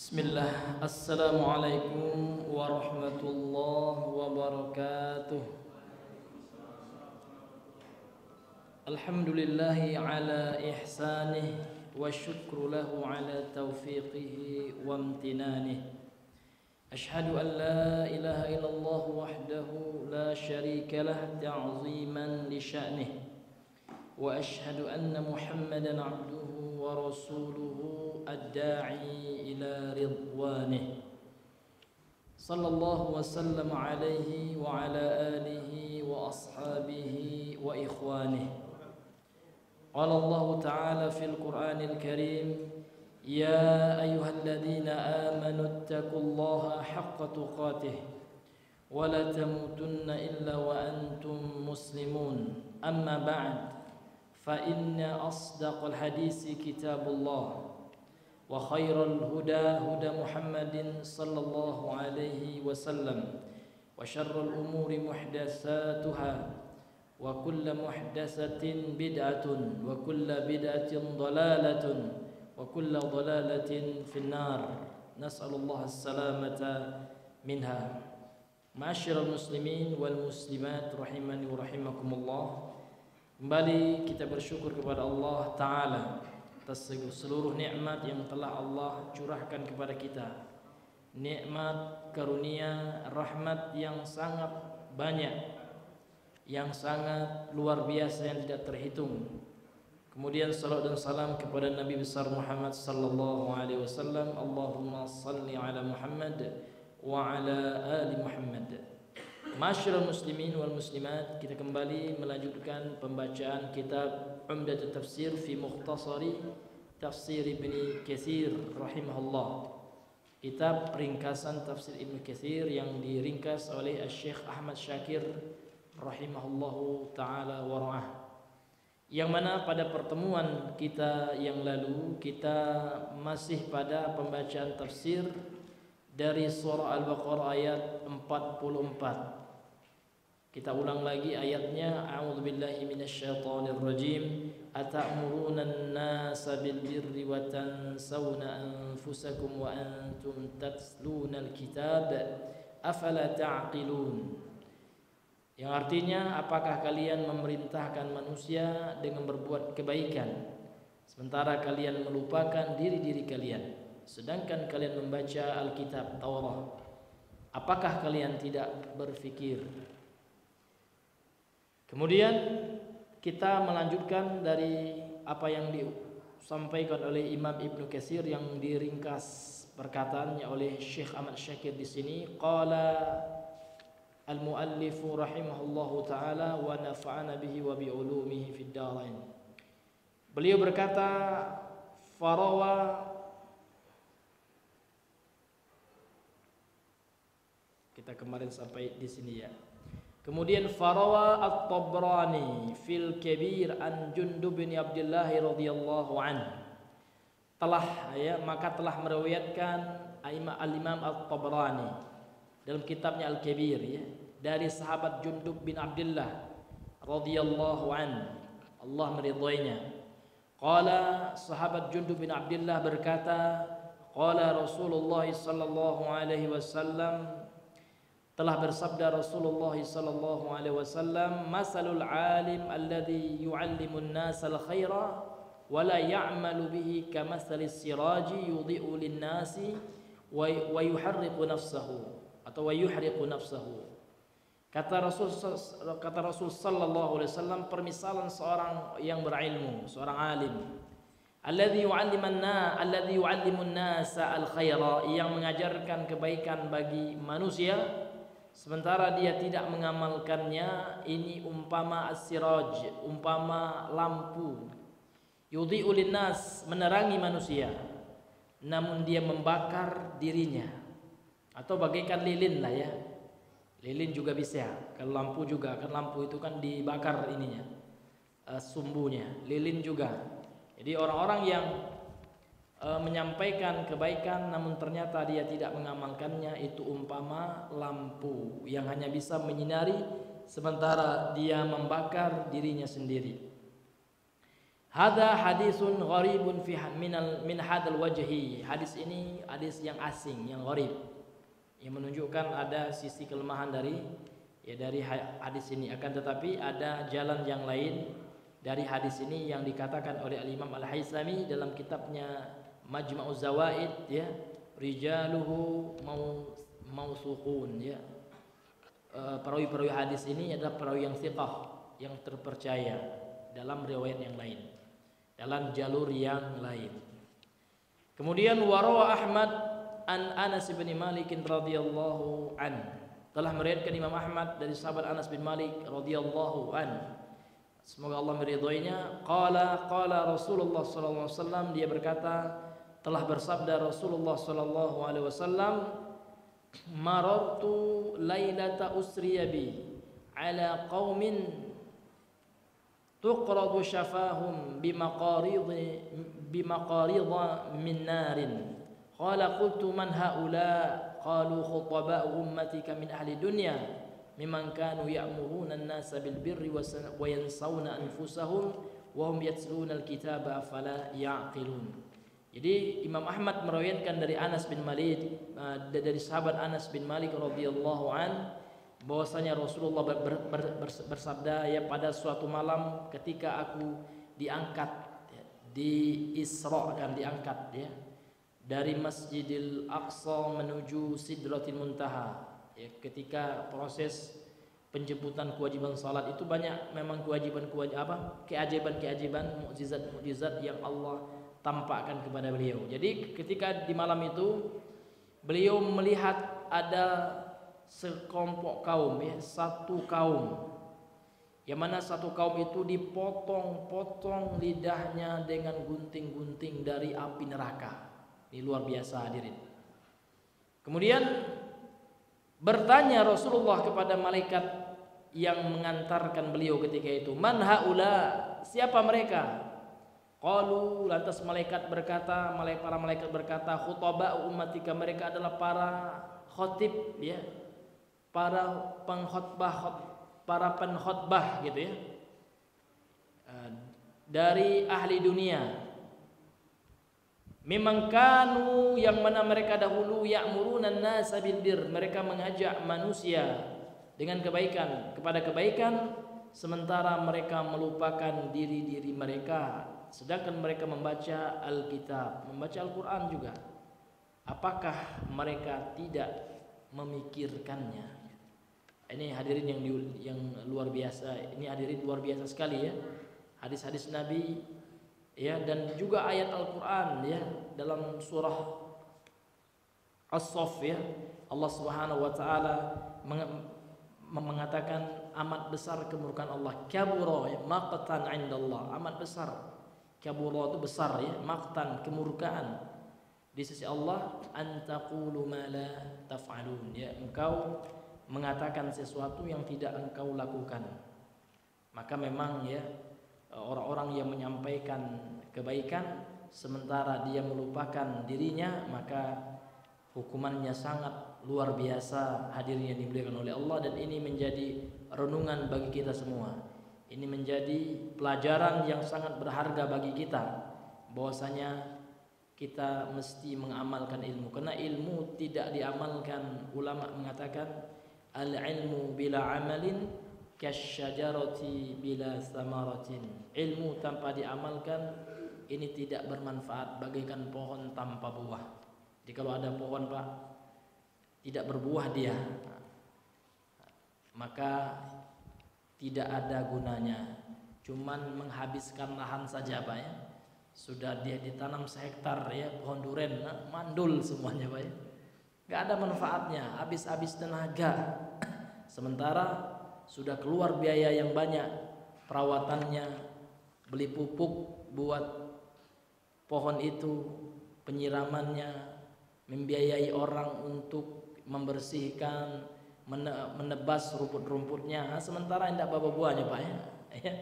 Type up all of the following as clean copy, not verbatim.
Bismillah, Assalamualaikum warahmatullahi wabarakatuh. Alhamdulillahi ala ihsanih wa syukru lahu ala taufiqihi wa amtinanih. Ashhadu an la ilaha illallah wahdahu la syarika lah ta'ziman li sya'nih. Wa ashhadu anna Muhammadan abduhu wa rasuluhu الداعي إلى رضوانه صلى الله وسلم عليه وعلى آله وأصحابه وإخوانه. قال الله تعالى في القرآن الكريم: يا أيها الذين آمنوا اتقوا الله حق تقاته ولا تموتن إلا وأنتم مسلمون. أما بعد، فإن أصدق الحديث كتاب الله، وخير الهدى هدى محمد صلى الله عليه وسلم، وشر الأمور محدثاتها، وكل محدثة بدعة، وكل بدعة ضلالة، وكل ضلالة في النار. نسأل الله السلامة منها. معاشر المسلمين والmuslimat rahimani wa rahimakumullah. Kembali kita bersyukur kepada Allah Ta'ala atas seluruh nikmat yang telah Allah curahkan kepada kita. Nikmat, karunia, rahmat yang sangat banyak, yang sangat luar biasa, yang tidak terhitung. Kemudian salawat dan salam kepada Nabi besar Muhammad sallallahu alaihi wasallam. Allahumma salli ala Muhammad wa ala ali Muhammad. Masyarul muslimin wal muslimat, kita kembali melanjutkan pembacaan kitab Umdatut Tafsir fi Mukhtasari Tafsir Ibnu Katsir rahimahullah. Kitab ringkasan tafsir Ibnu Katsir yang diringkas oleh Syekh Ahmad Syakir rahimahullahu taala wa ra'ah. Yang mana pada pertemuan kita yang lalu kita masih pada pembacaan tafsir dari surah Al-Baqarah ayat 44. Kita ulang lagi ayatnya. A'udzubillahi minasyaitonir rajim. Ata'muruna an-nasa bil birri wa tansawna anfusakum wa antum tatluna al-kitab afala ta'qilun. Yang artinya, apakah kalian memerintahkan manusia dengan berbuat kebaikan sementara kalian melupakan diri-diri kalian, sedangkan kalian membaca Alkitab Taurat? Apakah kalian tidak berfikir? Kemudian kita melanjutkan dari apa yang disampaikan oleh Imam Ibnu Katsir yang diringkas perkataannya oleh Syekh Ahmad Syakir di sini. Qala al-muallif rahimahullahu taala wa nafa'ana bihi wa bi ulumihi fid dharain. Beliau berkata, farawa, kita kemarin sampai di sini ya. Kemudian farawa at-Tabrani fil Kabir an Jundub bin Abdullah radhiyallahu anhu. Maka telah meriwayatkan al-Imam at-Tabrani dalam kitabnya Al-Kabir ya, dari sahabat Jundub bin Abdullah radhiyallahu anhu, Allah meridhoinya. Qala, sahabat Jundub bin Abdullah berkata, qala Rasulullah sallallahu alaihi wasallam, telah bersabda Rasulullah sallallahu alaihi wasallam, masalul alim alladhi yu'allimu an-nasa al-khaira wa la ya'malu bihi kamathalis siraji yudhi'u lin-nasi wa yuharriqu nafsahu atau wa yuhriqu nafsahu. Kata Rasul sallallahu alaihi wasallam, permisalan seorang yang berilmu, seorang alim, alladhi yu'allimu an-nasa al-khaira, yang mengajarkan kebaikan bagi manusia sementara dia tidak mengamalkannya. Ini umpama as-siraj, umpama lampu, yudhi'u linnas, menerangi manusia, namun dia membakar dirinya. Atau bagaikan lilin lah ya. Lilin juga bisa, kalau lampu juga, kan lampu itu kan dibakar ininya, sumbunya. Lilin juga. Jadi orang-orang yang menyampaikan kebaikan namun ternyata dia tidak mengamalkannya, itu umpama lampu yang hanya bisa menyinari sementara dia membakar dirinya sendiri. Hadza hadisun gharibun fi min hadzal wajhi. Hadis ini hadis yang asing, yang gharib. Yang menunjukkan ada sisi kelemahan dari hadis ini. Akan tetapi ada jalan yang lain dari hadis ini yang dikatakan oleh Al-Imam Al-Haythami dalam kitabnya Majma'uz Zawaid, ya, rijaluhu mausuqun, ya. Perawi-perawi hadis ini adalah perawi yang thiqah, yang terpercaya dalam riwayat yang lain, dalam jalur yang lain. Kemudian warawa Ahmad an Anas bin Malik radhiyallahu an, telah meriwayatkan Imam Ahmad dari sahabat Anas bin Malik radhiyallahu an, semoga Allah meridhoinya. Qala Rasulullah sallallahu alaihi wasallam, dia berkata, telah bersabda Rasulullah sallallahu alaihi wasallam, marartu lailata usriya bi ala qaumin tuqradu syafahum bimaqaridha min narin. Qala qultu man haula? Qalu khutaba'u ummatika min ahli dunya mimman kanu ya'muruna an-nasa bil birri wa yansawna anfusahum wa hum yatluna al-kitaba afala ya'qilun. Jadi Imam Ahmad meriwayatkan dari Anas bin Malik, dari sahabat Anas bin Malik radhiyallahu an, bahwasanya Rasulullah bersabda, ya, pada suatu malam ketika aku diangkat, ya, diangkat, ya, dari Masjidil Aqsa menuju Sidratil Muntaha, ya, ketika proses penjemputan kewajiban salat itu banyak memang keajaiban-keajaiban, mukjizat-mukjizat yang Allah tampakkan kepada beliau. Jadi ketika di malam itu beliau melihat ada sekelompok kaum, ya, satu kaum, yang mana satu kaum itu dipotong-potong lidahnya dengan gunting-gunting dari api neraka. Ini luar biasa, hadirin. Kemudian bertanya Rasulullah kepada malaikat yang mengantarkan beliau ketika itu, man haula? Siapa mereka? Qalu, lantas para malaikat berkata, khutaba'u ummatika, mereka adalah para khotib, ya, para penkhotbah gitu, ya, dari ahli dunia. Memang kanu, yang mana mereka dahulu ya'muruna an-nasa bil bir, mereka mengajak manusia dengan kebaikan, kepada kebaikan, sementara mereka melupakan diri-diri mereka. Sedangkan mereka membaca Alkitab, membaca Al-Quran juga. Apakah mereka tidak memikirkannya? Ini hadirin yang luar biasa. Ini hadirin luar biasa sekali, ya, hadis-hadis Nabi, ya, dan juga ayat Al-Quran, ya, dalam surah As-Saff, ya, Allah Subhanahu wa taala mengatakan amat besar kemurkaan Allah. Kabura, ya, maqtan 'indallah, amat besar. Kabura itu besar, ya, maqtan, kemurkaan di sisi Allah, antaqulu ma la taf'alun, ya, engkau mengatakan sesuatu yang tidak engkau lakukan. Maka memang, ya, orang-orang yang menyampaikan kebaikan sementara dia melupakan dirinya, maka hukumannya sangat luar biasa, hadirin yang dimuliakan oleh Allah. Dan ini menjadi renungan bagi kita semua. Ini menjadi pelajaran yang sangat berharga bagi kita, bahwasanya kita mesti mengamalkan ilmu. Karena ilmu tidak diamalkan, ulama mengatakan al-ilmu bila amalin kasyajarati bila samaratin. Ilmu tanpa diamalkan ini tidak bermanfaat, bagaikan pohon tanpa buah. Jadi kalau ada pohon, Pak, tidak berbuah dia, maka tidak ada gunanya, cuman menghabiskan lahan saja, Pak, ya. Sudah dia ditanam sehektar, ya, pohon duren, mandul semuanya, Pak, ya. Gak ada manfaatnya, habis-habis tenaga. Sementara sudah keluar biaya yang banyak, perawatannya, beli pupuk buat pohon itu, penyiramannya, membiayai orang untuk membersihkan, menebas rumput-rumputnya, sementara tidak bawa buahnya, Pak, ya.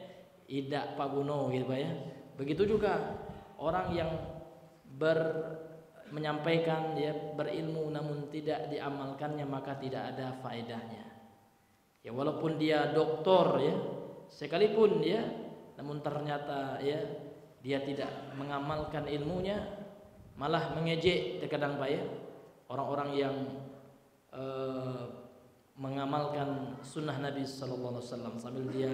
Tidak paguno gitu, Pak, ya. Begitu juga orang yang menyampaikan, dia berilmu namun tidak diamalkannya, maka tidak ada faedahnya. Ya, walaupun dia doktor, ya, sekalipun, ya, namun ternyata, ya, dia tidak mengamalkan ilmunya, malah mengejek terkadang Pak ya, orang-orang yang mengamalkan sunnah Nabi sallallahu alaihi wasallam, sambil dia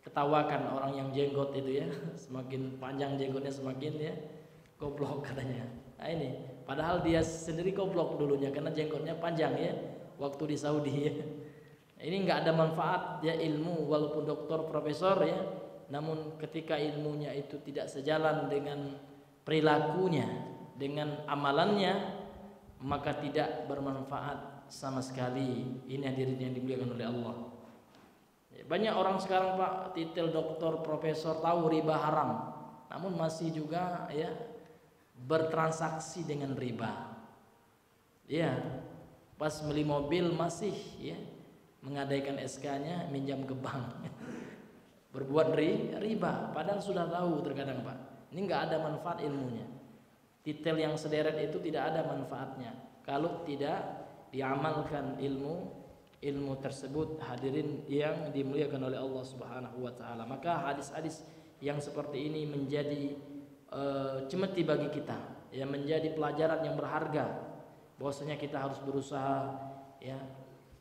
ketawakan orang yang jenggot itu ya, semakin panjang jenggotnya semakin ya goblok katanya. Nah ini, padahal dia sendiri goblok dulunya karena jenggotnya panjang ya, waktu di Saudi ya. Ini nggak ada manfaat ya ilmu, walaupun doktor, profesor ya, namun ketika ilmunya itu tidak sejalan dengan perilakunya, dengan amalannya, maka tidak bermanfaat sama sekali. Ini hadirin yang dimuliakan oleh Allah. Banyak orang sekarang Pak, titel doktor, profesor, tahu riba haram, namun masih juga ya bertransaksi dengan riba. Ya, pas beli mobil masih ya menggadaikan SK-nya minjam ke bank. Berbuat riba, padahal sudah tahu terkadang Pak. Ini enggak ada manfaat ilmunya. Titel yang sederet itu tidak ada manfaatnya kalau tidak diamalkan ilmu tersebut, hadirin yang dimuliakan oleh Allah Subhanahu wa taala. Maka hadis-hadis yang seperti ini menjadi cemeti bagi kita, ya, menjadi pelajaran yang berharga bahwasanya kita harus berusaha ya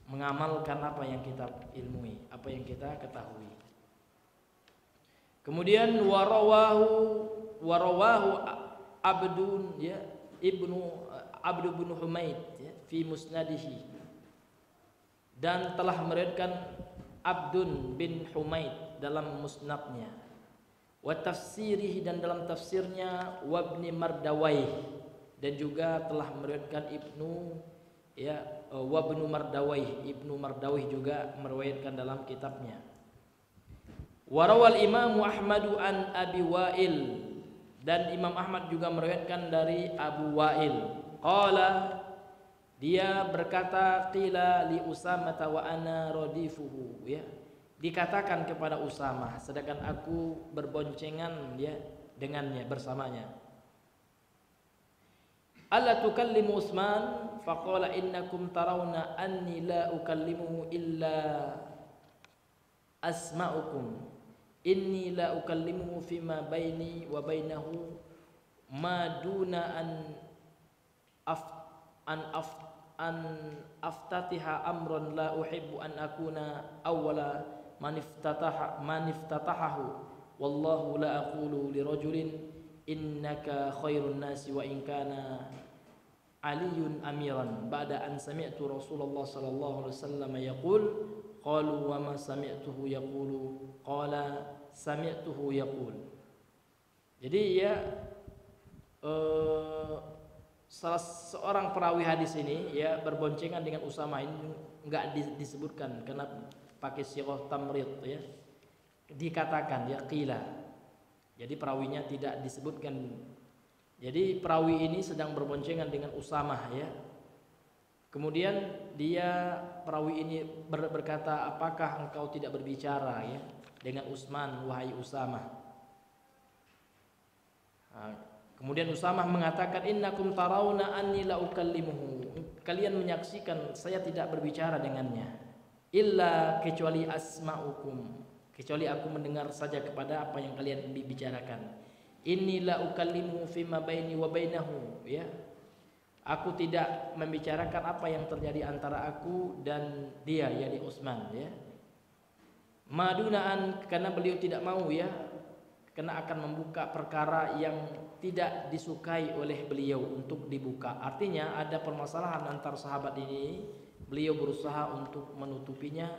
mengamalkan apa yang kita ilmui, apa yang kita ketahui. Kemudian warawahu Abdun ya Abdu bin Humaid ya, fi musnadihi, dan telah meriwayatkan Abdun bin Humaid dalam musnadnya, wa tafsirihi, dan dalam tafsirnya, wa ibni Mardawaih, dan juga telah meriwayatkan Ibnu ya wa ibnu Mardawaih, Ibnu Mardawaih juga meriwayatkan dalam kitabnya. Warawal Imam Ahmadu an Abi Wa'il, dan Imam Ahmad juga meriwayatkan dari Abu Wa'il. Qala, dia berkata, qila li Usamah wa ana radifuhu ya, dikatakan kepada Usamah sedangkan aku berboncengan ya dengannya, bersamanya. Alla tukallimu Utsman, faqala innakum tarawna anni la ukallimuhu illa asma'ukum, inni la ukallimuhu fima baini wa bainahu ma duna an aftatiha amran la uhibbu an akuna awwala man iftatahahu, wallahu la aqulu li rajulin innaka khairun nasi wa in kana aliyun amiran ba'da an sami'tu Rasulullah sallallahu alaihi wasallam yaqul, qalu wa ma sami'tuhu yaqulu, qala sami'tuhu yaqul. Jadi ya salah seorang perawi hadis ini ya berboncengan dengan Usamah, ini enggak disebutkan karena pakai sirah tamrid ya, dikatakan ya qila, jadi perawinya tidak disebutkan. Jadi perawi ini sedang berboncengan dengan Usamah ya, kemudian dia perawi ini berkata, apakah engkau tidak berbicara ya dengan Utsman wahai Usamah? Kemudian Usamah mengatakan, innakum tarawna anni la ukallimuhu, kalian menyaksikan saya tidak berbicara dengannya, illa kecuali asma'ukum, kecuali aku mendengar saja kepada apa yang kalian bicarakan. Inni la ukallimuhu fima baini wa bainahu ya, aku tidak membicarakan apa yang terjadi antara aku dan dia, yakni Utsman ya. Madunaan, karena beliau tidak mau ya, karena akan membuka perkara yang tidak disukai oleh beliau untuk dibuka. Artinya ada permasalahan antar sahabat ini, beliau berusaha untuk menutupinya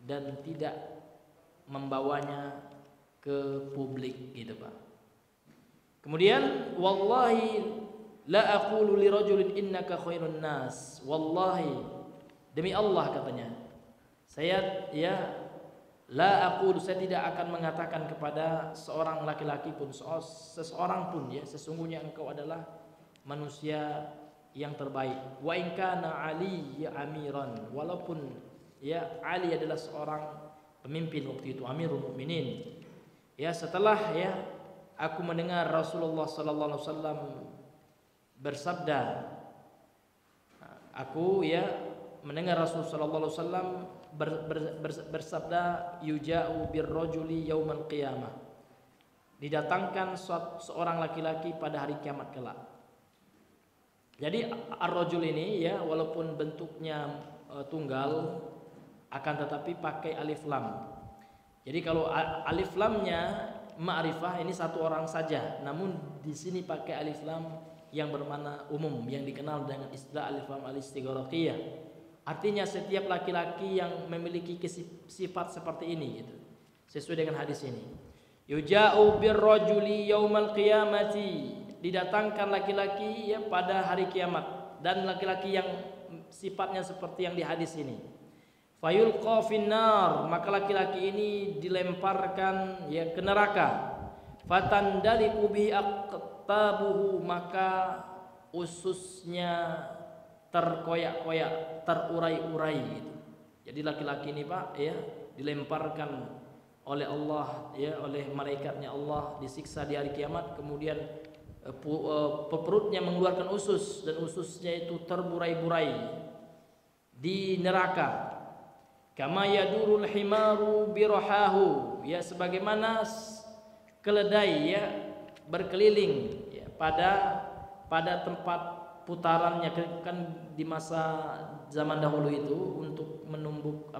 dan tidak membawanya ke publik gitu Pak. Kemudian wallahi la aqulu li rajulin innaka khairun nas, wallahi demi Allah katanya, saya ya la aqulu, saya tidak akan mengatakan kepada seorang laki-laki pun, seseorang pun ya, sesungguhnya engkau adalah manusia yang terbaik. Wa in kana Ali ya amiran, walaupun ya Ali adalah seorang pemimpin waktu itu, Amirul Mukminin. Ya setelah ya aku mendengar Rasulullah sallallahu alaihi wasallam bersabda, aku ya mendengar Rasulullah sallallahu alaihi wasallam bersabda, yuja'u birrajuli yaumal qiyamah, didatangkan seorang laki-laki pada hari kiamat kelak. Jadi ar-rajul ini ya walaupun bentuknya tunggal akan tetapi pakai alif lam. Jadi kalau alif lamnya ma'rifah ini satu orang saja, namun di sini pakai alif lam yang bermakna umum yang dikenal dengan istilah alif lam al-istighraqiyah. Artinya setiap laki-laki yang memiliki sifat seperti ini gitu. Sesuai dengan hadis ini. Yuja'u birrajuli yaumal qiyamati, didatangkan laki-laki ya pada hari kiamat, dan laki-laki yang sifatnya seperti yang di hadis ini. Fayulqa finnar, maka laki-laki ini dilemparkan ya ke neraka. Fatandaliqu bi aqtabuhu, maka ususnya terkoyak-koyak, terurai-urai gitu. Jadi laki-laki ini Pak ya dilemparkan oleh Allah ya, oleh malaikatnya Allah, disiksa di hari kiamat, kemudian perutnya mengeluarkan usus dan ususnya itu terburai-burai di neraka. Kama yadurul himaru birahahu, ya sebagaimana keledai ya berkeliling ya, pada tempat putarannya. Kan di masa zaman dahulu itu untuk menumbuk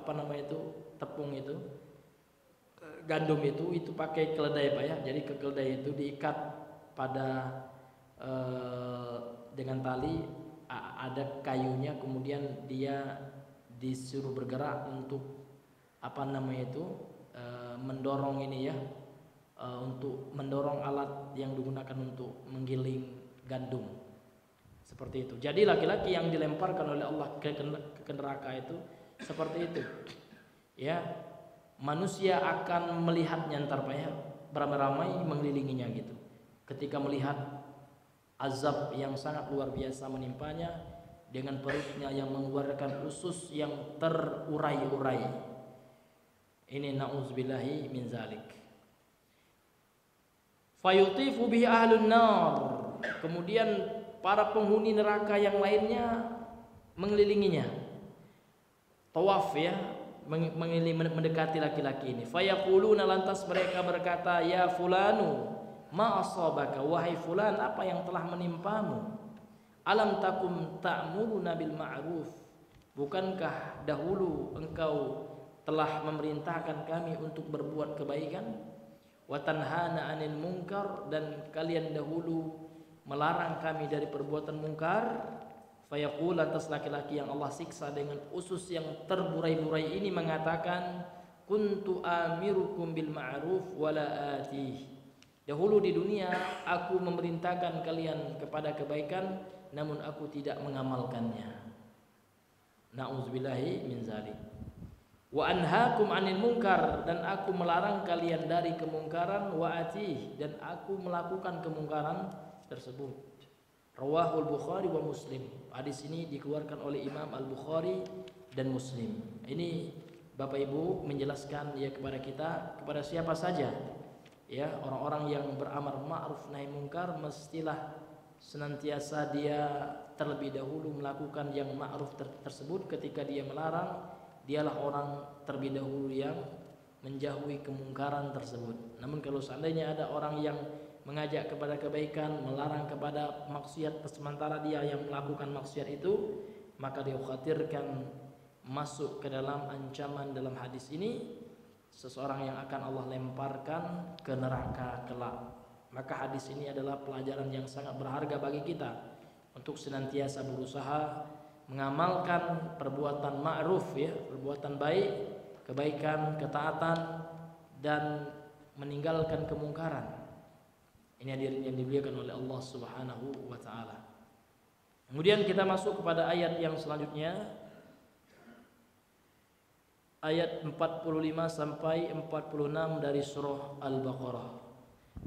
tepung itu, gandum itu pakai keledai Pak ya. Jadi ke keledai itu diikat pada dengan tali, ada kayunya, kemudian dia disuruh bergerak untuk mendorong ini ya, untuk mendorong alat yang digunakan untuk menggiling gandum seperti itu. Jadi laki-laki yang dilemparkan oleh Allah ke neraka itu seperti itu ya. Manusia akan melihatnya ntar Pak ya, beramai-ramai mengelilinginya gitu. Ketika melihat azab yang sangat luar biasa menimpanya dengan perutnya yang mengeluarkan usus yang terurai-urai. Ini na'udzubillahi min zalik. Fayutifu bihi ahlun nar, kemudian para penghuni neraka yang lainnya mengelilinginya. Tawaf ya, mendekati laki-laki ini. Fayaquluna, lantas mereka berkata, ya fulanu ma asabaka, wahai fulan, apa yang telah menimpamu? Alam takum ta'muruna bil ma'ruf, bukankah dahulu engkau telah memerintahkan kami untuk berbuat kebaikan? Wa tanhana 'anil munkar, dan kalian dahulu melarang kami dari perbuatan mungkar. Fayaqul, atas laki-laki yang Allah siksa dengan usus yang terburai-burai ini mengatakan, kuntu amirukum bil ma'ruf wala atih, dahulu di dunia aku memerintahkan kalian kepada kebaikan, namun aku tidak mengamalkannya. Na'udzubillahi min zalik. Wa anhaakum 'anil munkar, dan aku melarang kalian dari kemungkaran. Wa atih, dan aku melakukan kemungkaran tersebut. Rawahul Bukhari wa Muslim. Hadis ini dikeluarkan oleh Imam Al-Bukhari dan Muslim. Ini Bapak Ibu menjelaskan ya kepada kita, kepada siapa saja ya orang-orang yang beramar ma'ruf nahi munkar, mestilah senantiasa dia terlebih dahulu melakukan yang ma'ruf tersebut. Ketika dia melarang, dialah orang terlebih dahulu yang menjauhi kemungkaran tersebut. Namun kalau seandainya ada orang yang mengajak kepada kebaikan, melarang kepada maksiat, sementara dia yang melakukan maksiat itu, maka dikhawatirkan masuk ke dalam ancaman dalam hadis ini, seseorang yang akan Allah lemparkan ke neraka kelak. Maka hadis ini adalah pelajaran yang sangat berharga bagi kita untuk senantiasa berusaha mengamalkan perbuatan ma'ruf ya, perbuatan baik, kebaikan, ketaatan, dan meninggalkan kemungkaran. Ini hadirin yang dimuliakan oleh Allah Subhanahu wa taala. Kemudian kita masuk kepada ayat yang selanjutnya, ayat 45 sampai 46 dari surah Al-Baqarah.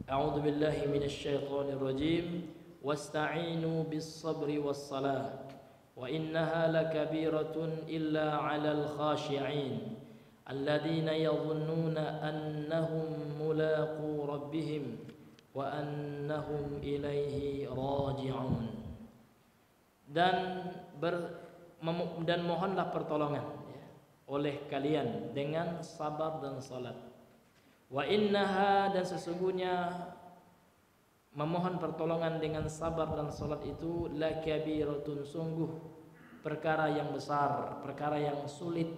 A'udzu billahi minasyaitonir rajim. Wasta'inu bis-sabri was-salah wa innaha lakabiratun illa 'alal khashi'in alladzina yadhunnuna annahum mulaqu rabbihim wa annahum ilaihi raji'un. Dan mohonlah pertolongan ya, oleh kalian dengan sabar dan salat. Wa innaha, dan sesungguhnya memohon pertolongan dengan sabar dan salat itu lakabiratun, sungguh perkara yang besar, perkara yang sulit.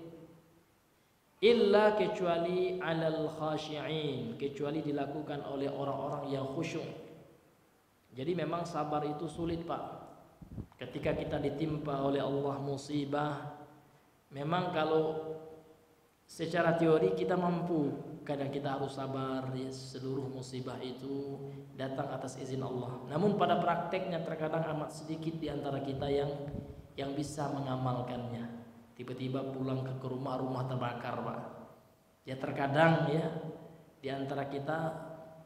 Illa, kecuali alal khashi'in, kecuali dilakukan oleh orang-orang yang khusyuk. Jadi memang sabar itu sulit, Pak. Ketika kita ditimpa oleh Allah musibah, memang kalau secara teori kita mampu, kadang kita harus sabar, ya, seluruh musibah itu datang atas izin Allah. Namun pada prakteknya terkadang amat sedikit di antara kita yang bisa mengamalkannya. Tiba-tiba pulang ke rumah terbakar, Pak. Ya terkadang ya di antara kita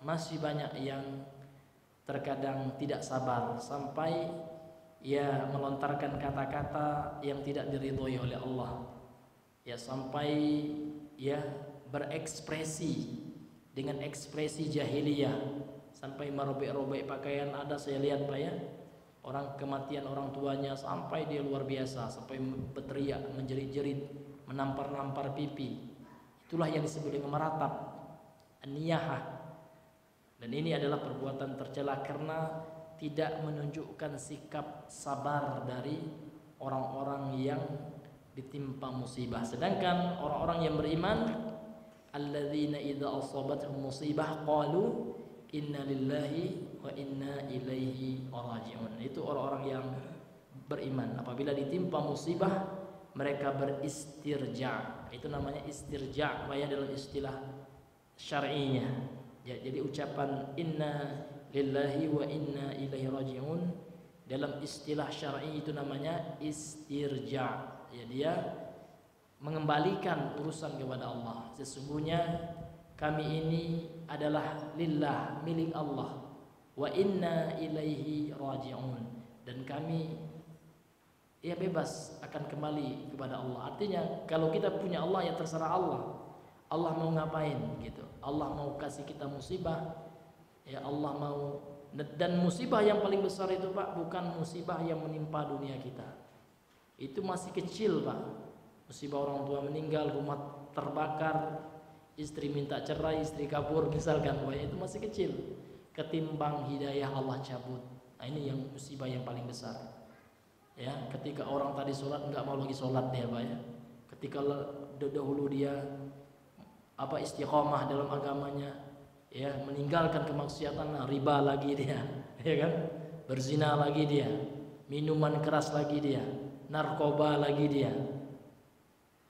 masih banyak yang terkadang tidak sabar sampai ya melontarkan kata-kata yang tidak diridhoi oleh Allah. Ya sampai ya berekspresi dengan ekspresi jahiliyah, sampai merobek-robek pakaian. Ada saya lihat, Pak, ya, orang kematian orang tuanya sampai dia luar biasa, sampai berteriak, menjerit-jerit, menampar-nampar pipi. Itulah yang disebut dengan meratap, an-niyahah. Dan ini adalah perbuatan tercela karena tidak menunjukkan sikap sabar dari orang-orang yang ditimpa musibah. Sedangkan orang-orang yang beriman, alladzina idza asabatuhum musibah qalu inna lillahi wa inna ilaihi raji'un. Itu orang-orang yang beriman. Apabila ditimpa musibah, mereka beristirja. Itu namanya istirja, ya, dalam istilah syar'inya. Ya, jadi ucapan inna lillahi wa inna ilaihi raji'un dalam istilah syar'i itu namanya istirja. Ya, dia mengembalikan urusan kepada Allah. Sesungguhnya kami ini adalah lillah, milik Allah, wa inna ilaihi raji'un, dan kami ya bebas akan kembali kepada Allah. Artinya kalau kita punya Allah ya terserah Allah. Allah mau ngapain gitu. Allah mau kasih kita musibah, ya Allah mau. Dan musibah yang paling besar itu, Pak, bukan musibah yang menimpa dunia kita. Itu masih kecil, Pak. Musibah orang tua meninggal, rumah terbakar, istri minta cerai, istri kabur misalkan, Pak, itu masih kecil ketimbang hidayah Allah cabut. Nah, ini yang musibah yang paling besar. Ya, ketika orang tadi sholat nggak mau lagi sholat dia, Pak, ya. Ketika dahulu dia istiqomah dalam agamanya, ya, meninggalkan kemaksiatan, riba lagi dia, ya kan, berzina lagi dia, minuman keras lagi dia, narkoba lagi dia.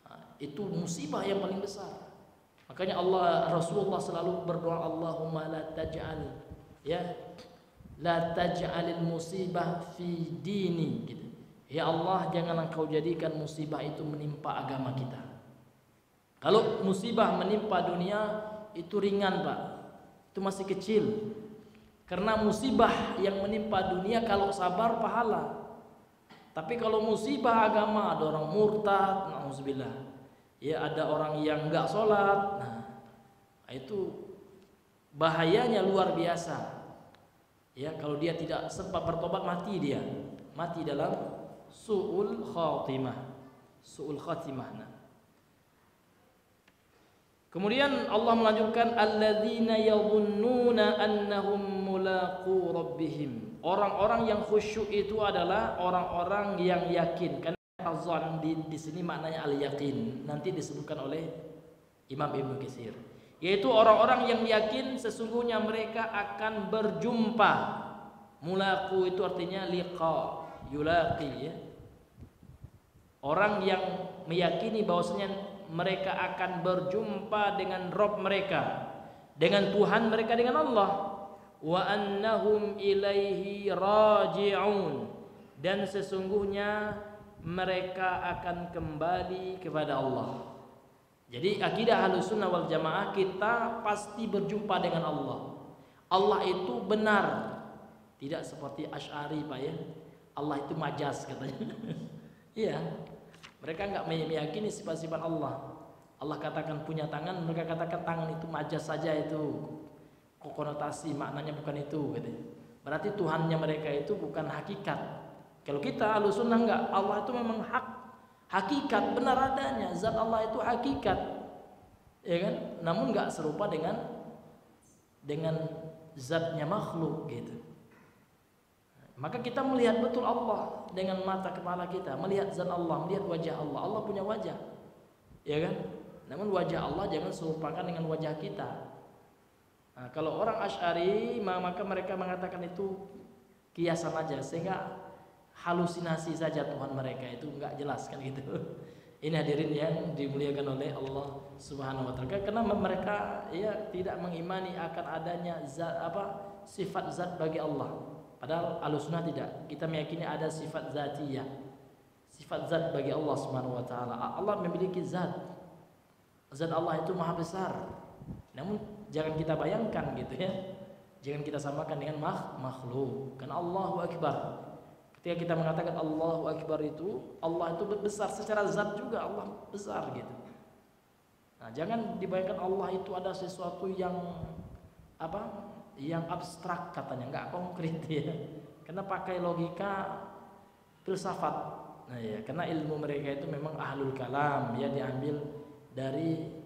Nah, itu musibah yang paling besar. Makanya Rasulullah selalu berdoa, Allahumma la taj'al, ya, la taj'alil musibah fi dini gitu. Ya Allah, jangan Engkau jadikan musibah itu menimpa agama kita. Kalau musibah menimpa dunia itu ringan, Pak. Itu masih kecil. Karena musibah yang menimpa dunia kalau sabar pahala. Tapi kalau musibah agama, ada orang murtad, na'udzubillah. Ya, ada orang yang enggak sholat. Nah, itu bahayanya luar biasa. Ya, kalau dia tidak sempat bertobat, mati dia. Mati dalam su'ul khatimah. Su'ul khatimah. Nah. Kemudian Allah melanjutkan alladzina yadhunnuna annahum mulaqu rabbihim. Orang-orang yang khusyuk itu adalah orang-orang yang yakin. Karena azan di sini maknanya al-yaqin. Nanti disebutkan oleh Imam Ibnu Katsir. Yaitu orang-orang yang yakin sesungguhnya mereka akan berjumpa. Mulaqu itu artinya liqa, yulaqi, ya. Orang yang meyakini bahwasanya mereka akan berjumpa dengan Rabb mereka, dengan Tuhan mereka, dengan Allah. Wa annahum ilaihi raji'un, dan sesungguhnya mereka akan kembali kepada Allah. Jadi akidah Ahlussunnah wal Jamaah, kita pasti berjumpa dengan Allah. Allah itu benar, tidak seperti Asy'ari, Pak, ya. Allah itu majas katanya. Iya. Mereka enggak meyakini sifat-sifat Allah. Allah katakan punya tangan, mereka katakan tangan itu majas saja, itu konotasi, maknanya bukan itu gitu. Berarti Tuhannya mereka itu bukan hakikat. Kalau kita Ahlussunnah enggak, Allah itu memang hakikat, benar adanya. Zat Allah itu hakikat. ya kan? Namun nggak serupa dengan zatnya makhluk gitu. Maka kita melihat betul Allah dengan mata kepala kita, melihat zat Allah, melihat wajah Allah. Allah punya wajah, ya kan? Namun wajah Allah jangan serupakan dengan wajah kita. Nah, kalau orang Asy'ari maka mereka mengatakan itu kiasan aja, sehingga halusinasi saja Tuhan mereka itu nggak jelas kan gitu. Ini hadirin yang dimuliakan oleh Allah Subhanahu wa taala. Karena mereka ya tidak mengimani akan adanya zat sifat zat bagi Allah. Padahal Ahlussunnah tidak. Kita meyakini ada sifat zatiyah. Sifat zat bagi Allah Subhanahu wa taala. Allah memiliki zat. Zat Allah itu maha besar. Namun jangan kita bayangkan gitu ya. Jangan kita samakan dengan makhluk. Karena Allahu Akbar. Ketika kita mengatakan Allahu Akbar itu, Allah itu besar secara zat juga, Allah besar gitu. Nah, jangan dibayangkan Allah itu ada sesuatu yang yang abstrak katanya, nggak konkret ya. Karena pakai logika filsafat. Nah ya, karena ilmu mereka itu memang ahlul kalam ya, diambil dari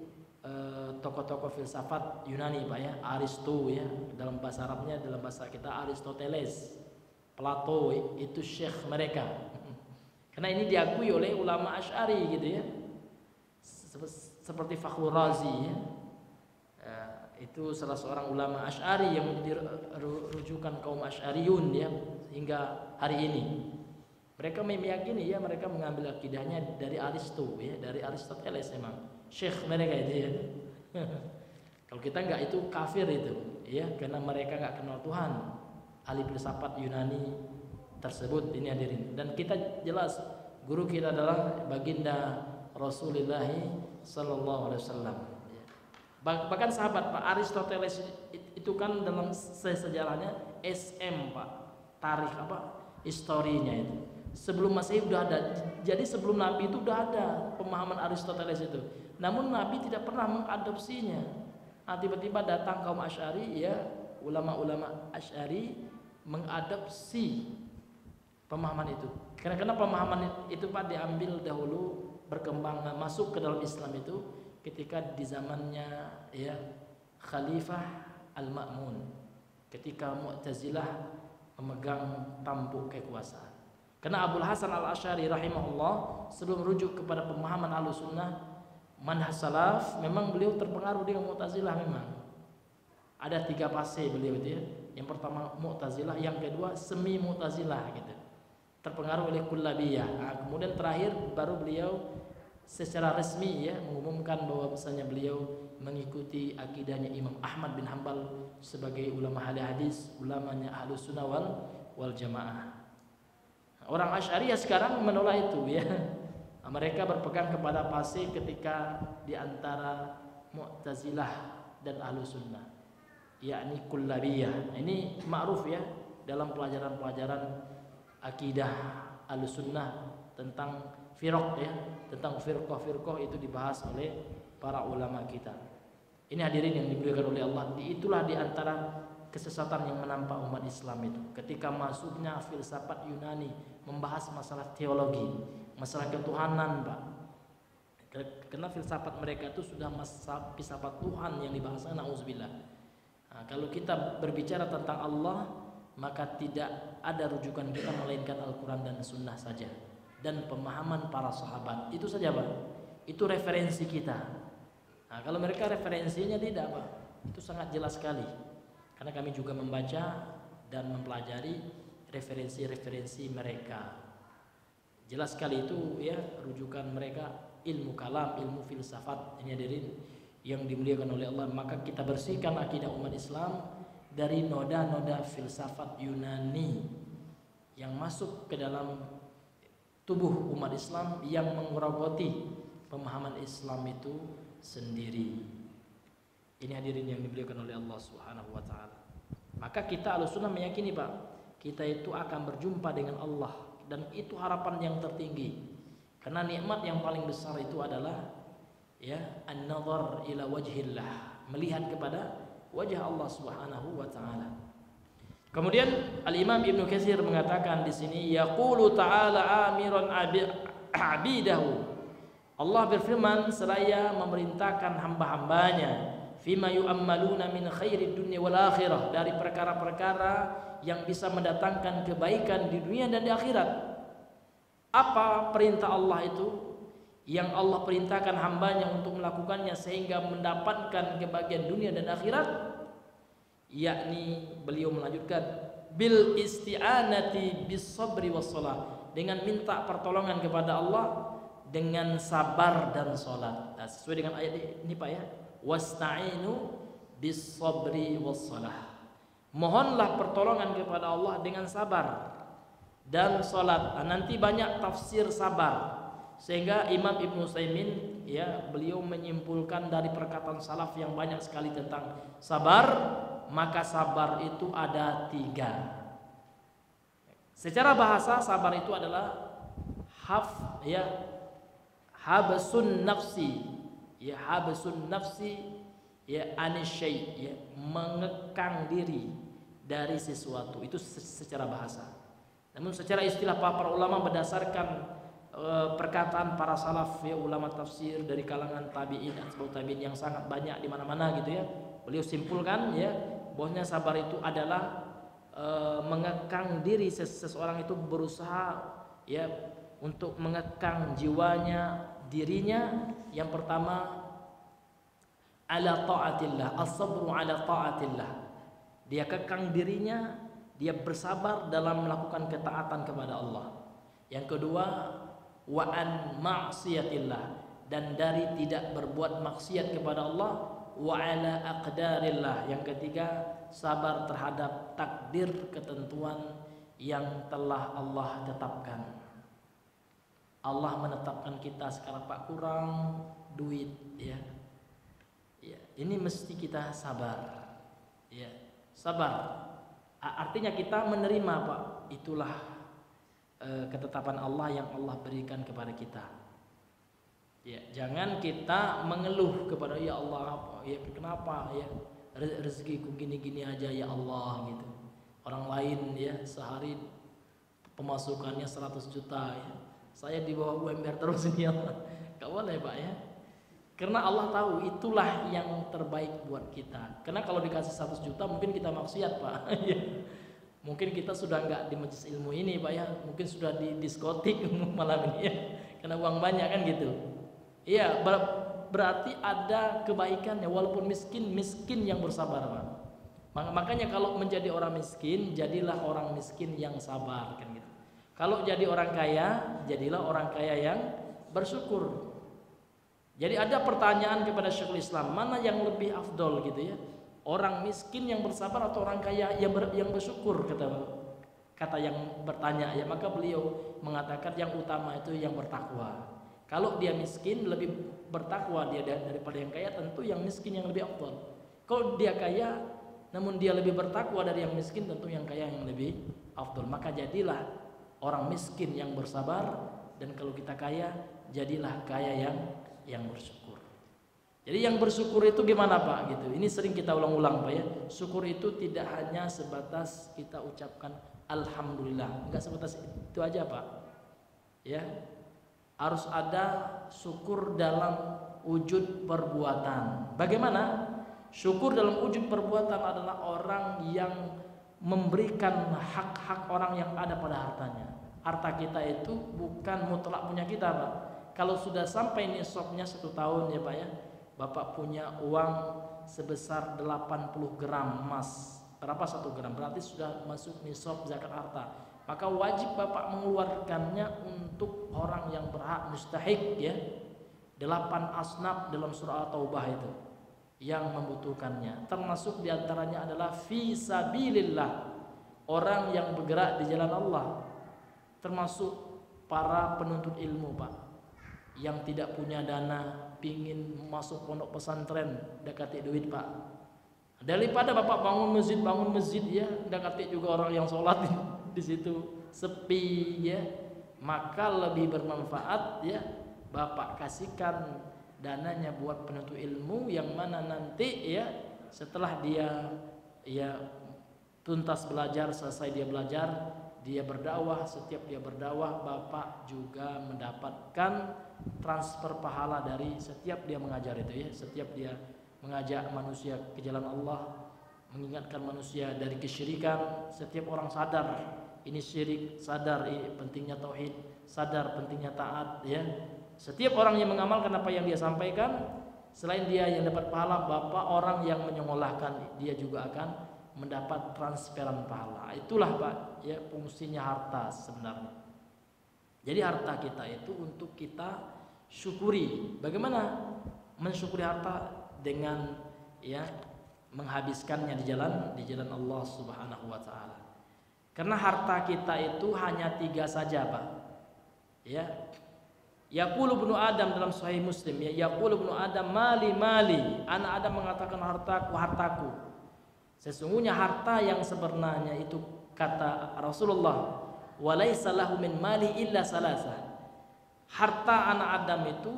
tokoh-tokoh filsafat Yunani Pak ya, Aristo ya, dalam bahasa Arabnya, dalam bahasa kita Aristoteles, Plato itu syekh mereka. Karena ini diakui oleh ulama Asy'ari gitu ya. Seperti Fakhrul Razi ya. Itu salah seorang ulama Asy'ari yang menjadi rujukan kaum Asy'ariyun ya hingga hari ini. Mereka meyakini ya, mereka mengambil akidahnya dari Aristo ya, dari Aristoteles memang. Syekh mereka itu ya. Kalau kita enggak, itu kafir itu ya, karena mereka enggak kenal Tuhan. Ahli filsafat Yunani tersebut ini hadirin. Dan kita jelas guru kita adalah baginda Rasulullah sallallahu alaihi wasallam. Bahkan sahabat Pak Aristoteles itu kan dalam sejarahnya SM Pak, tarikh historinya itu. Sebelum Masehi udah ada. Jadi sebelum Nabi itu udah ada pemahaman Aristoteles itu. Namun Nabi tidak pernah mengadopsinya. Nah, tiba-tiba datang kaum Asy'ari ya, ulama-ulama Asy'ari mengadopsi pemahaman itu. Karena pemahaman itu Pak diambil dahulu, berkembang masuk ke dalam Islam itu ketika di zamannya ya Khalifah Al-Ma'mun, ketika Mu'tazilah memegang tampuk kekuasaan. Karena Abul Hasan Al-Asy'ari rahimahullah sebelum rujuk kepada pemahaman Ahlussunnah manhaj salaf, memang beliau terpengaruh dengan Mu'tazilah memang. Ada 3 fase beliau itu ya. Yang pertama Mu'tazilah, yang kedua semi Mu'tazilah gitu. Terpengaruh oleh Kullabiyah. Nah, kemudian terakhir baru beliau secara resmi ya mengumumkan bahwa misalnya beliau mengikuti akidahnya Imam Ahmad bin Hanbal sebagai ulama ahli hadis, ulamanya Ahlussunnah wal Jamaah. Orang Asy'ari sekarang menolak itu ya. Mereka berpegang kepada fase ketika di antara Mu'tazilah dan Ahlussunnah, yakni Kullabiyah. Ini ma'ruf ya dalam pelajaran-pelajaran akidah Ahlussunnah tentang firqah ya, tentang firqah itu dibahas oleh para ulama kita. Ini hadirin yang dimuliakan oleh Allah. Itulah di antara kesesatan yang menampak umat Islam itu. Ketika masuknya filsafat Yunani membahas masalah teologi, masalah ketuhanan, Pak. Karena filsafat mereka itu sudah masalah filsafat Tuhan yang dibahasakan, na'udzubillah. Nah, kalau kita berbicara tentang Allah, maka tidak ada rujukan kita melainkan Al-Quran dan Sunnah saja, dan pemahaman para sahabat. Itu saja Pak, itu referensi kita. Nah, kalau mereka referensinya tidak Pak, itu sangat jelas sekali. Karena kami juga membaca dan mempelajari referensi-referensi mereka. Jelas sekali itu ya, rujukan mereka ilmu kalam, ilmu filsafat. Ini hadirin yang dimuliakan oleh Allah. Maka kita bersihkan akidah umat Islam dari noda-noda filsafat Yunani yang masuk ke dalam tubuh umat Islam, yang menggerogoti pemahaman Islam itu sendiri. Ini hadirin yang dimuliakan oleh Allah Subhanahu wa taala. Maka kita Ahlussunnah meyakini Pak, kita itu akan berjumpa dengan Allah, dan itu harapan yang tertinggi. Karena nikmat yang paling besar itu adalah ya an-nazar ila wajhillah, melihat kepada wajah Allah Subhanahu wa taala. Kemudian Al-Imam Ibnu Katsir mengatakan di sini, yaqulu ta'ala amiran abidahu Allah berfirman seraya memerintahkan hamba-hambanya fima yu'ammaluna min khairid dunya wal akhirah, dari perkara-perkara yang bisa mendatangkan kebaikan di dunia dan di akhirat. Apa perintah Allah itu? Yang Allah perintahkan hambanya untuk melakukannya sehingga mendapatkan kebahagiaan dunia dan akhirat, yakni beliau melanjutkan bil isti'anati bis sabri was shalah, dengan minta pertolongan kepada Allah dengan sabar dan salat. Nah, sesuai dengan ayat ini Pak ya, wasta'inu bis sabri was shalah, mohonlah pertolongan kepada Allah dengan sabar dan salat. Nah, nanti banyak tafsir sabar, sehingga Imam Ibnu Utsaimin ya, beliau menyimpulkan dari perkataan salaf yang banyak sekali tentang sabar, maka sabar itu ada 3. Secara bahasa sabar itu adalah habsun nafsi ya anisyai, ya mengekang diri dari sesuatu, itu secara bahasa. Namun secara istilah para ulama berdasarkan perkataan para salaf ya, ulama tafsir dari kalangan tabi'in dan tabi'in yang sangat banyak di mana-mana gitu ya, beliau simpulkan ya bahwasanya sabar itu adalah mengekang diri, seseorang itu berusaha ya untuk mengekang jiwanya, dirinya. Yang pertama ala taatillah, as-sabru ala taatillah, dia kekang dirinya, dia bersabar dalam melakukan ketaatan kepada Allah. Yang kedua wa an ma'siyatillah, dan dari tidak berbuat maksiat kepada Allah. Wa ala aqdarillah, yang ketiga sabar terhadap takdir, ketentuan yang telah Allah tetapkan. Allah menetapkan kita sekarang Pak kurang duit ya. Ya, ini mesti kita sabar. Ya, sabar. Artinya kita menerima Pak, itulah ketetapan Allah yang Allah berikan kepada kita. Ya, jangan kita mengeluh kepada ya Allah, ya kenapa ya rezekiku gini-gini aja ya Allah gitu. Orang lain ya sehari pemasukannya 100 juta ya. Saya di bawah UMR terus ini ya Allah. Gak boleh Pak ya. Karena Allah tahu itulah yang terbaik buat kita. Karena kalau dikasih 100 juta mungkin kita maksiat Pak. Mungkin kita sudah nggak di majelis ilmu ini Pak ya. Mungkin sudah di diskotik malam ini ya. Karena uang banyak kan gitu. Iya, berarti ada kebaikannya walaupun miskin yang bersabar Pak. Makanya kalau menjadi orang miskin, jadilah orang miskin yang sabar kan gitu. Kalau jadi orang kaya, jadilah orang kaya yang bersyukur. Jadi ada pertanyaan kepada Syekhul Islam, mana yang lebih afdol gitu ya? Orang miskin yang bersabar atau orang kaya yang bersyukur, kata yang bertanya ya. Maka beliau mengatakan yang utama itu yang bertakwa. Kalau dia miskin lebih bertakwa dia daripada yang kaya, tentu yang miskin yang lebih afdal. Kalau dia kaya namun dia lebih bertakwa dari yang miskin, tentu yang kaya yang lebih afdal. Maka jadilah orang miskin yang bersabar, dan kalau kita kaya jadilah kaya yang bersyukur. Jadi yang bersyukur itu gimana Pak gitu. Ini sering kita ulang-ulang Pak ya. Syukur itu tidak hanya sebatas kita ucapkan alhamdulillah, enggak sebatas itu aja Pak. Ya. Harus ada syukur dalam wujud perbuatan. Bagaimana? Syukur dalam wujud perbuatan adalah orang yang memberikan hak-hak orang yang ada pada hartanya. Harta kita itu bukan mutlak punya kita Pak. Kalau sudah sampai nisabnya 1 tahun ya Pak ya, Bapak punya uang sebesar 80 gram emas. Berapa 1 gram? Berarti sudah masuk nisab zakat harta. Maka wajib Bapak mengeluarkannya untuk orang yang berhak, mustahik ya. 8 asnaf dalam surah At-Taubah itu yang membutuhkannya. Termasuk diantaranya adalah fi sabilillah, orang yang bergerak di jalan Allah. Termasuk para penuntut ilmu Pak, yang tidak punya dana, pingin masuk pondok pesantren, dekati duit Pak. Daripada Bapak bangun masjid ya, dekati juga orang yang sholat di situ sepi ya, maka lebih bermanfaat ya Bapak kasihkan dananya buat penuntut ilmu, yang mana nanti ya setelah dia ya tuntas belajar, selesai dia belajar, dia berdakwah, setiap dia berdakwah Bapak juga mendapatkan transfer pahala dari setiap dia mengajar itu ya. Setiap dia mengajak manusia ke jalan Allah, mengingatkan manusia dari kesyirikan, setiap orang sadar ini syirik, sadar pentingnya tauhid, sadar pentingnya taat ya. Setiap orang yang mengamalkan apa yang dia sampaikan, selain dia yang dapat pahala, Bapak orang yang menyengolahkan dia juga akan mendapat transferan pahala. Itulah Pak ya fungsinya harta sebenarnya. Jadi harta kita itu untuk kita syukuri. Bagaimana mensyukuri harta? Dengan ya menghabiskannya di jalan Allah Subhanahu wa taala. Karena harta kita itu hanya 3 saja Pak. Ya. Yaqulu ibnu Adam dalam Sahih Muslim ya, yaqulu ibnu Adam mali mali. Anak Adam mengatakan hartaku hartaku. Sesungguhnya harta yang sebenarnya itu kata Rasulullah, walaisa lahu min mali illa salasa. Harta anak Adam itu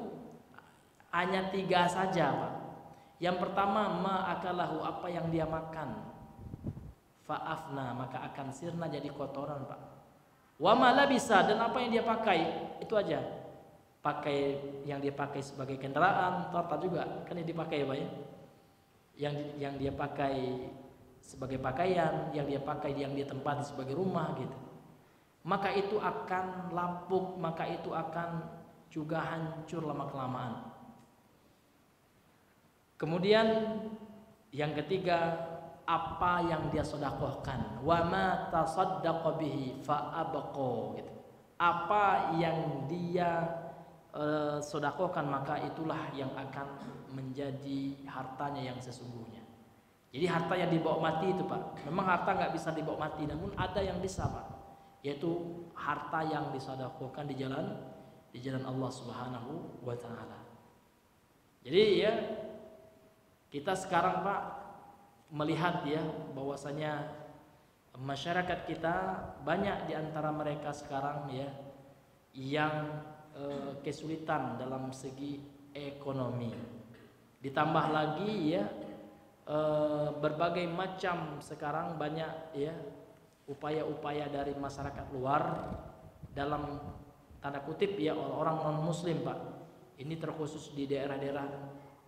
hanya 3 saja Pak. Yang pertama ma'akalahu, apa yang dia makan, fa'afna, maka akan sirna jadi kotoran Pak. Wa ma labisa, dan apa yang dia pakai, itu aja. Pakai yang dia pakai sebagai kendaraan, harta juga kan yang dipakai Pak ya. Yang dia pakai sebagai pakaian, yang dia pakai, yang dia tempati sebagai rumah gitu, maka itu akan lapuk, maka itu akan juga hancur lama-kelamaan. Kemudian yang ketiga, apa yang dia sedekahkan, wa ma tasaddaqa bihi fa abqa gitu. Apa yang dia sedekahkan, maka itulah yang akan menjadi hartanya yang sesungguhnya. Jadi harta yang dibawa mati itu Pak, memang harta nggak bisa dibawa mati, namun ada yang bisa Pak, yaitu harta yang disedekahkan di jalan Allah Subhanahu wa taala. Jadi ya kita sekarang Pak melihat ya bahwasanya masyarakat kita banyak di antara mereka sekarang ya yang kesulitan dalam segi ekonomi. Ditambah lagi ya berbagai macam sekarang banyak ya upaya-upaya dari masyarakat luar, dalam tanda kutip ya orang non muslim Pak. Ini terkhusus di daerah-daerah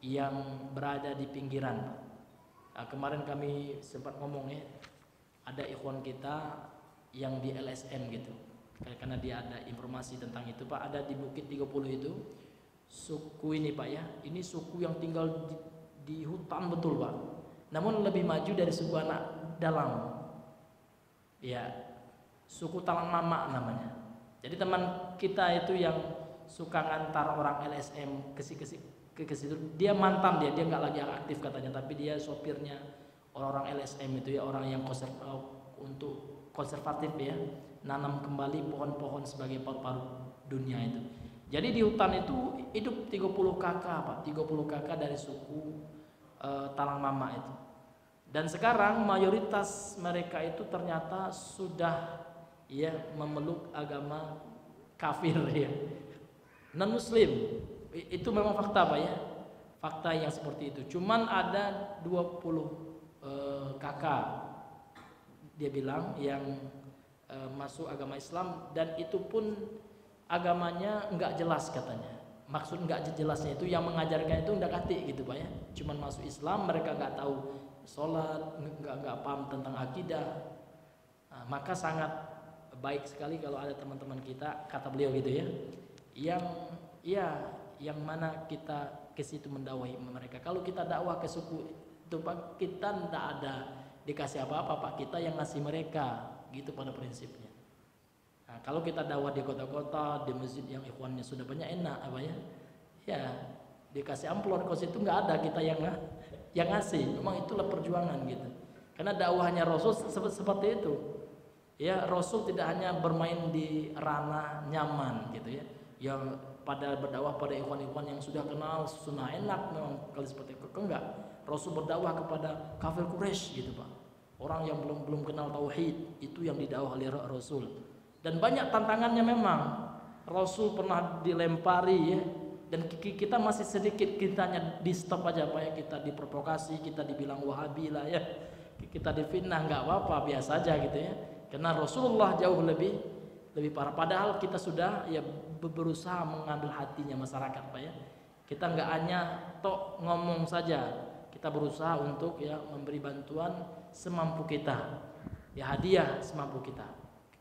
yang berada di pinggiran Pak. Nah, kemarin kami sempat ngomong ya, ada ikhwan kita yang di LSM gitu, karena dia ada informasi tentang itu Pak. Ada di Bukit 30 itu suku ini Pak ya, ini suku yang tinggal di hutan betul Pak, namun lebih maju dari suku anak dalam ya, suku Talang Mama namanya. Jadi teman kita itu yang suka ngantar orang LSM ke situ, dia mantan, dia nggak lagi aktif katanya, tapi dia sopirnya orang-orang LSM itu ya, orang yang untuk konservatif ya, nanam kembali pohon-pohon sebagai paru-paru dunia itu. Jadi di hutan itu hidup 30 kakak Pak, 30 kakak dari suku Talang Mama itu. Dan sekarang mayoritas mereka itu ternyata sudah ya memeluk agama kafir ya, non muslim. Itu memang fakta Pak ya, fakta yang seperti itu. Cuman ada 20 kakak dia bilang yang masuk agama Islam, dan itu pun agamanya enggak jelas katanya. Maksud enggak jelasnya itu yang mengajarkan itu enggak kati gitu Pak ya. Cuman masuk Islam, mereka enggak tahu sholat, enggak paham tentang akidah. Nah, maka sangat baik sekali kalau ada teman-teman kita, kata beliau gitu ya, yang mana kita ke situ mendakwahi mereka. Kalau kita dakwah ke suku itu Pak, kita enggak ada dikasih apa-apa Pak, kita yang ngasih mereka gitu pada prinsipnya. Nah, kalau kita dakwah di kota-kota, di masjid yang ikhwannya sudah banyak, enak apa ya? Ya, dikasih amplop, kalau situ nggak ada kita yang ngasih. Memang itulah perjuangan gitu. Karena dakwahnya Rasul seperti itu. Ya, Rasul tidak hanya bermain di ranah nyaman gitu ya. Yang pada berdakwah pada ikhwan-ikhwan yang sudah kenal sunnah, enak memang kali seperti itu. Enggak. Rasul berdakwah kepada kafir Quraisy gitu Pak. Orang yang belum kenal tauhid, itu yang didakwah oleh Rasul. Dan banyak tantangannya memang. Rasul pernah dilempari ya, dan kita masih sedikit, kita hanya di stop aja Pak ya, kita diprovokasi, kita dibilang Wahabi lah ya, kita difitnah, nggak apa-apa, biasa aja gitu ya. Karena Rasulullah jauh lebih parah. Padahal kita sudah ya berusaha mengambil hatinya masyarakat, Pak ya. Kita nggak hanya tok ngomong saja, kita berusaha untuk ya memberi bantuan semampu kita, ya hadiah semampu kita.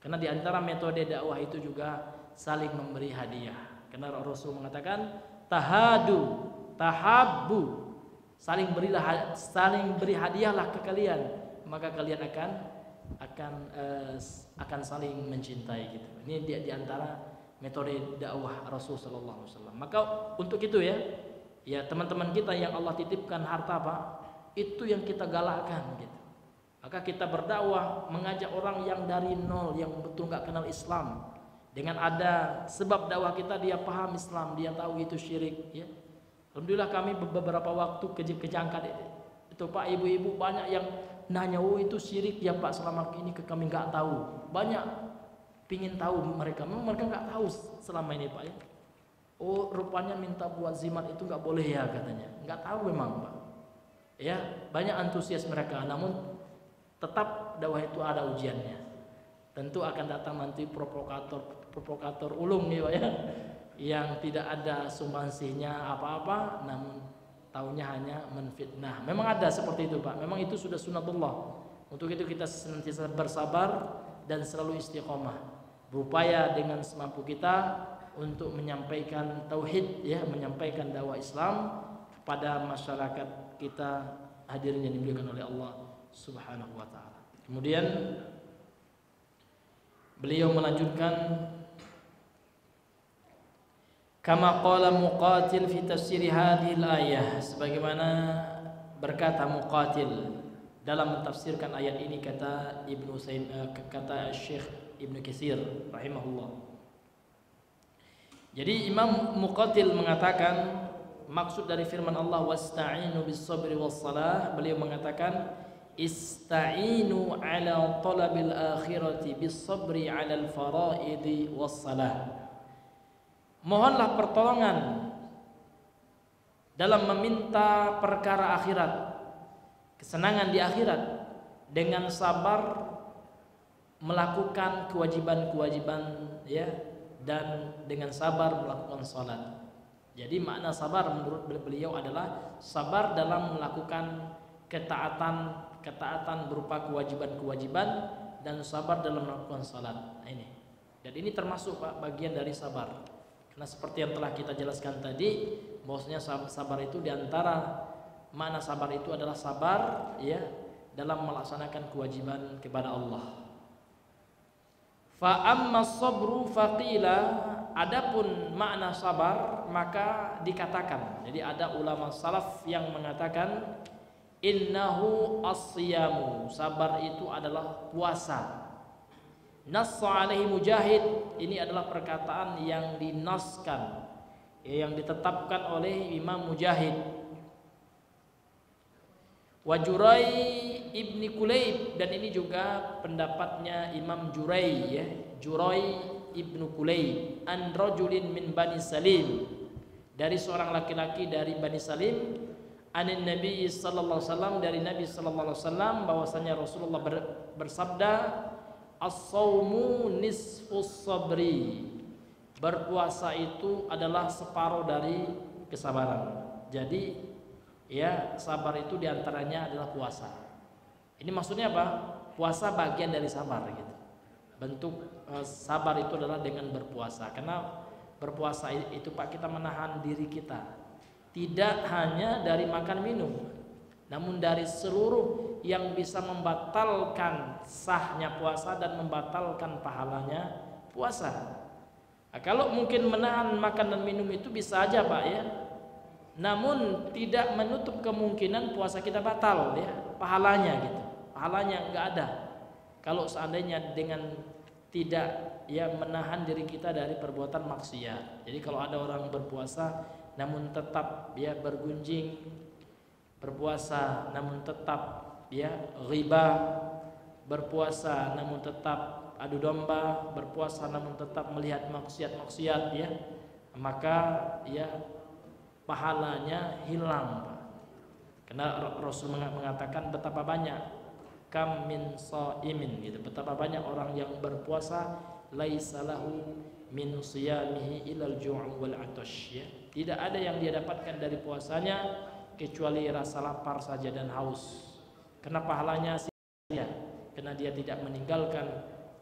Karena di antara metode dakwah itu juga saling memberi hadiah. Karena Rasul mengatakan tahadu, tahabbu, saling beri hadiahlah ke kalian, maka kalian akan saling mencintai gitu. Ini di antara metode dakwah Rasul sallallahu alaihi wasallam. Maka untuk itu ya teman-teman kita yang Allah titipkan harta Pak, itu yang kita galakkan gitu. Maka kita berdakwah mengajak orang yang dari nol, yang betul nggak kenal Islam, dengan ada sebab dakwah kita dia paham Islam, dia tahu itu syirik ya. Alhamdulillah kami beberapa waktu kejangkat itu Pak, ibu-ibu banyak yang nanya, oh itu syirik ya Pak, selama ini kami nggak tahu. Banyak pingin tahu mereka nggak tahu selama ini Pak ya. Oh rupanya minta buat zimat itu nggak boleh ya katanya, nggak tahu memang Pak. Ya banyak antusias mereka, namun tetap dakwah itu ada ujiannya. Tentu akan datang nanti provokator ulung nih Pak ya, yang tidak ada sumbangsihnya apa-apa, namun taunya hanya menfitnah. Memang ada seperti itu Pak, memang itu sudah sunatullah. Untuk itu kita senantiasa bersabar dan selalu istiqomah, berupaya dengan semampu kita untuk menyampaikan tauhid ya, menyampaikan dakwah Islam kepada masyarakat kita hadirin yang dimuliakan oleh Allah Subhanahu wa taala. Kemudian beliau melanjutkan, kama qala Muqatil fi tafsir hadhihi al-ayah, sebagaimana berkata Muqatil dalam mentafsirkan ayat ini, kata kata Syekh Ibnu Katsir rahimahullah. Jadi Imam Muqatil mengatakan maksud dari firman Allah wasta'inu bis-sabri was-salah, beliau mengatakan ista'inu ala talabil akhirati bis-sabri ala al-fara'idi was-salah. Mohonlah pertolongan dalam meminta perkara akhirat, kesenangan di akhirat, dengan sabar melakukan kewajiban-kewajiban ya, dan dengan sabar melakukan salat. Jadi makna sabar menurut beliau adalah sabar dalam melakukan ketaatan berupa kewajiban-kewajiban dan sabar dalam melakukan salat. Nah, ini. Dan ini termasuk Pak bagian dari sabar. Karena seperti yang telah kita jelaskan tadi, bahwasanya sabar itu diantara makna sabar itu adalah sabar ya dalam melaksanakan kewajiban kepada Allah. Fa amma sabru faqila, adapun makna sabar maka dikatakan. Jadi ada ulama salaf yang mengatakan innahu as-siyamu, sabar itu adalah puasa. Nassa alaihi Mujahid, ini adalah perkataan yang dinaskan, yang ditetapkan oleh Imam Mujahid. Wa Jurai ibni Kulayb, dan ini juga pendapatnya Imam Jurai ya, Jurai ibnu Kulayb, an rajulin min Bani Salim, dari seorang laki-laki dari Bani Salim, anin Nabi sallallahu alaihi wasallam, dari Nabi sallallahu alaihi wasallam bahwasanya Rasulullah bersabda as-saumu nisfus sabri, berpuasa itu adalah separuh dari kesabaran. Jadi ya sabar itu diantaranya adalah puasa. Ini maksudnya apa? Puasa bagian dari sabar gitu. Bentuk sabar itu adalah dengan berpuasa. Karena berpuasa itu Pak, kita menahan diri kita, tidak hanya dari makan minum, namun dari seluruh yang bisa membatalkan sahnya puasa dan membatalkan pahalanya puasa. Nah, kalau mungkin menahan makan dan minum itu bisa aja Pak ya, namun tidak menutup kemungkinan puasa kita batal ya, pahalanya gitu, pahalanya nggak ada kalau seandainya dengan tidak ya menahan diri kita dari perbuatan maksiat. Jadi kalau ada orang berpuasa namun tetap ya bergunjing, berpuasa namun tetap ya riba, berpuasa namun tetap adu domba, berpuasa namun tetap melihat maksiat-maksiat ya, maka ya pahalanya hilang Pak. Karena Rasul mengatakan betapa banyak kam min shaimin gitu. Betapa banyak orang yang berpuasa laisa lahu min siyamihi ilal ju' wal 'atash ya. Tidak ada yang dia dapatkan dari puasanya kecuali rasa lapar saja dan haus. Karena pahalanya sia-sia, karena dia tidak meninggalkan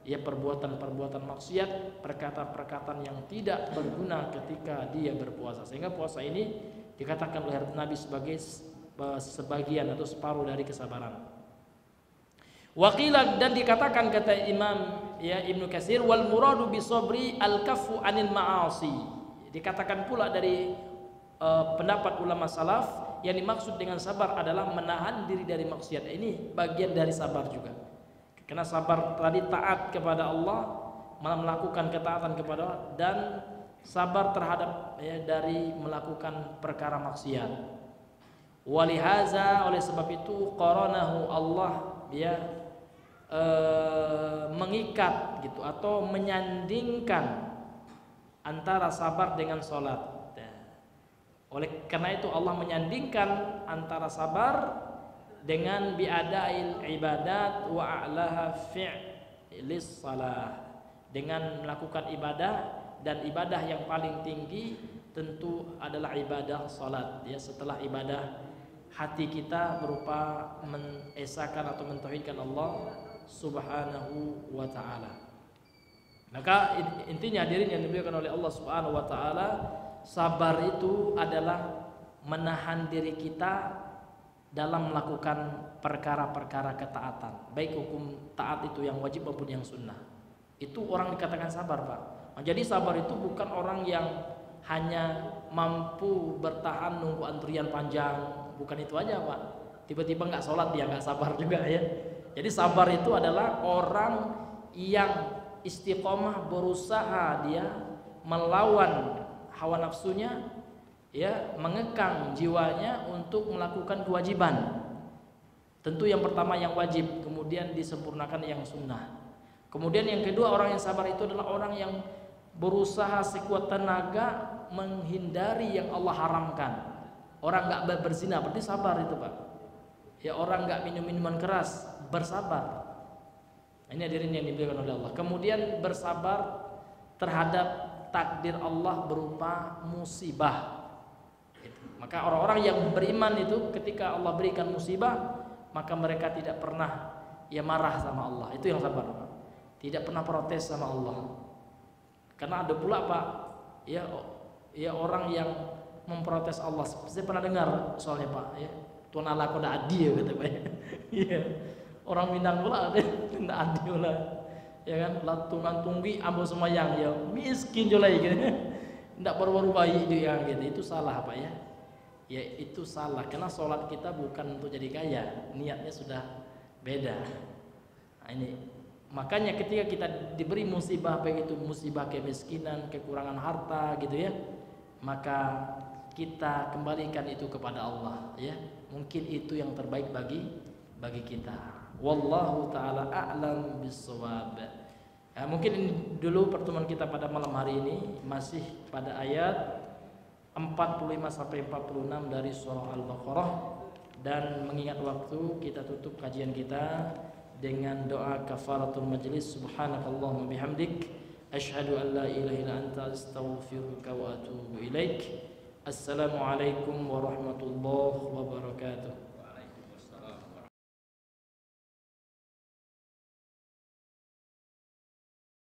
ya perbuatan-perbuatan maksiat, perkataan-perkataan yang tidak berguna ketika dia berpuasa. Sehingga puasa ini dikatakan oleh Nabi sebagai sebagian atau separuh dari kesabaran. Waqilah, dan dikatakan kata Imam ya Ibnu Katsir, wal muradu bisabri al kafu anil ma'asi. Dikatakan pula dari pendapat ulama salaf, yang dimaksud dengan sabar adalah menahan diri dari maksiat. Ini bagian dari sabar juga. Karena sabar tadi taat kepada Allah, melakukan ketaatan kepada Allah, dan sabar terhadap ya, dari melakukan perkara maksiat. Walihaza, oleh sebab itu qaranahu Allah dia mengikat gitu atau menyandingkan antara sabar dengan sholat. Oleh karena itu Allah menyandingkan antara sabar dengan biadail ibadat wa a'laha fi'lis salah, dengan melakukan ibadah, dan ibadah yang paling tinggi tentu adalah ibadah salat ya. Setelah ibadah hati kita berupa mengesahkan atau mentauhidkan Allah Subhanahu wa ta'ala. Maka intinya hadirin yang dimuliakan oleh Allah Subhanahu wa ta'ala, sabar itu adalah menahan diri kita dalam melakukan perkara-perkara ketaatan, baik hukum taat itu yang wajib maupun yang sunnah. Itu orang dikatakan sabar, Pak. Jadi sabar itu bukan orang yang hanya mampu bertahan nunggu antrian panjang, bukan itu aja, Pak. Tiba-tiba nggak sholat dia nggak sabar juga ya. Jadi sabar itu adalah orang yang istiqomah, berusaha dia melawan hawa nafsunya ya, mengekang jiwanya untuk melakukan kewajiban. Tentu yang pertama yang wajib, kemudian disempurnakan yang sunnah. Kemudian yang kedua, orang yang sabar itu adalah orang yang berusaha sekuat tenaga menghindari yang Allah haramkan. Orang nggak berzina berarti sabar itu, Pak. Ya, orang nggak minum minuman keras bersabar. Ini hadirin yang dimuliakan oleh Allah. Kemudian bersabar terhadap takdir Allah berupa musibah. Maka orang-orang yang beriman itu ketika Allah berikan musibah, maka mereka tidak pernah ya marah sama Allah. Itu yang sabar, Pak. Tidak pernah protes sama Allah. Karena ada pula, Pak, ya orang yang memprotes Allah. Saya pernah dengar soalnya, Pak, ya. Tuan Allah kau dak adil kata Pak. Iya. Orang Minang pula ada tidak adil lah. Ya kan, latunan tunggi ambo semayang ya miskin jolai gitu. Tidak baru-baru baik dia gitu. Itu salah, Pak ya. Ya itu salah, karena sholat kita bukan untuk jadi kaya, niatnya sudah beda. Nah, ini makanya ketika kita diberi musibah, baik itu musibah kemiskinan, kekurangan harta gitu ya, maka kita kembalikan itu kepada Allah ya. Mungkin itu yang terbaik bagi kita. Wallahu taala a'lam bissawab. Ya, mungkin ini dulu pertemuan kita pada malam hari ini, masih pada ayat 45 sampai 46 dari surah Al-Baqarah, dan mengingat waktu kita tutup kajian kita dengan doa kafaratul majlis. Subhanakallahumma bihamdik asyhadu an la ilaha illa anta astaghfiruka wa atubu ilaik. Assalamualaikum warahmatullahi wabarakatuh.